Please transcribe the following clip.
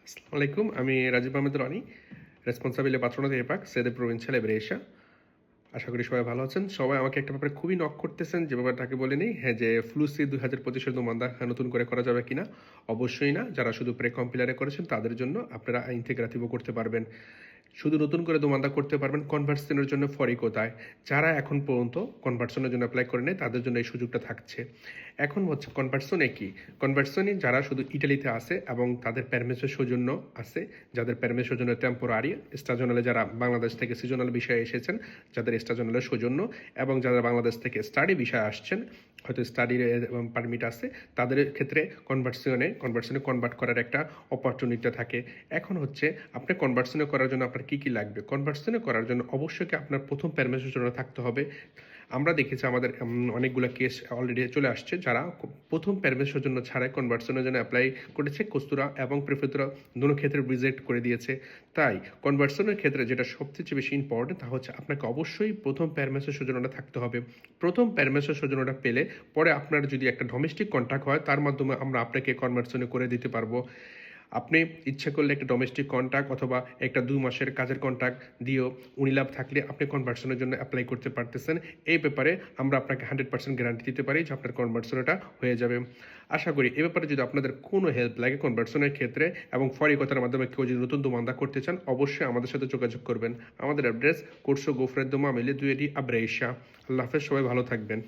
আসসালামু আলাইকুম। আমি রাজীব আহমেদ রনি, রেসপন্সাবিলে পাত্রোনাত এপাক, সেদে প্রভিন্সিয়াল এব্রেশা। আশা করি সবাই ভালো আছেন। সবাই আমাকে একটা ব্যাপারে খুবই নক করতেছেন, যে ব্যাপারটাকে বলে নিই। হ্যাঁ, যে ফ্লুসি 2025-এর দোমান্দা নতুন করে করা যাবে কিনা? অবশ্যই না। যারা শুধু প্রে কম্পিলারে করেছেন তাদের জন্য আপনারা ইন্টিগ্রাটিভও করতে পারবেন। শুধু নতুন করে দোমান্দা করতে পারবেন কনভার্সনের জন্য ফরি কোথায়। যারা এখন পর্যন্ত কনভার্সনের জন্য অ্যাপ্লাই করেনি তাদের জন্য এই সুযোগটা থাকছে। এখন হচ্ছে কনভার্সনে কি, কনভার্সনে যারা শুধু ইটালিতে আছে এবং তাদের প্যারমেসের সৌজন্য আছে, যাদের প্যারমেস সৌজন্য টেম্পোরারি, স্টাজনালে যারা বাংলাদেশ থেকে সিজনাল বিষয়ে এসেছেন, যাদের স্টাজনালের সৌজন্য, এবং যারা বাংলাদেশ থেকে স্টাডি বিষয়ে আসছেন, হয়তো স্টাডির পারমিট আছে, তাদের ক্ষেত্রে কনভার্সনে কনভার্ট করার একটা অপরচুনিটি থাকে। এখন হচ্ছে আপনি কনভার্সনে করার জন্য আপনার কী কী লাগবে? কনভার্সনে করার জন্য অবশ্যই আপনার প্রথম প্যারমেসের জন্য থাকতে হবে। আমরা দেখেছি আমাদের অনেকগুলো কেস অলরেডি চলে আসছে, যারা প্রথম প্যারমেসের জন্য ছাড়াই কনভার্সনের জন্য অ্যাপ্লাই করেছে, কস্তুরা এবং প্রেফেতুরা দুটো ক্ষেত্রে রিজেক্ট করে দিয়েছে। তাই কনভার্সনের ক্ষেত্রে যেটা সবচেয়ে বেশি ইম্পর্টেন্ট, তা হচ্ছে আপনাকে অবশ্যই প্রথম প্যারমেসের সৌজন্যটা থাকতে হবে। প্রথম প্যারমেসের সৌজন্যটা পেলে পরে আপনার যদি একটা ডোমেস্টিক কন্ট্যাক্ট হয়, তার মাধ্যমে আমরা আপনাকে কনভার্সনে করে দিতে পারবো। আপনি ইচ্ছা করলে একটা ডোমেস্টিক কন্ট্রাক্ট অথবা একটা 2 মাসের কাজের কন্ট্রাক্ট দিয়েও উনিলাভ থাকলে আপনি কনভার্সনের জন্য অ্যাপ্লাই করতে পারতেছেন। এই ব্যাপারে আমরা আপনাকে 100% গ্যারান্টি দিতে পারি যে আপনার কনভার্সনটা হয়ে যাবে। আশা করি এ ব্যাপারে যদি আপনাদের কোনো হেল্প লাগে কনভার্সনের ক্ষেত্রে এবং ফরিকতার মাধ্যমে কেউ যদি নতুন দোমান্দা করতে চান, অবশ্যই আমাদের সাথে যোগাযোগ করবেন। আমাদের অ্যাড্রেস কোর্সো গোফরেদ্দোমা মিলে 2 আব্রাইশা। আল্লাহ হাফেজ, সবাই ভালো থাকবেন।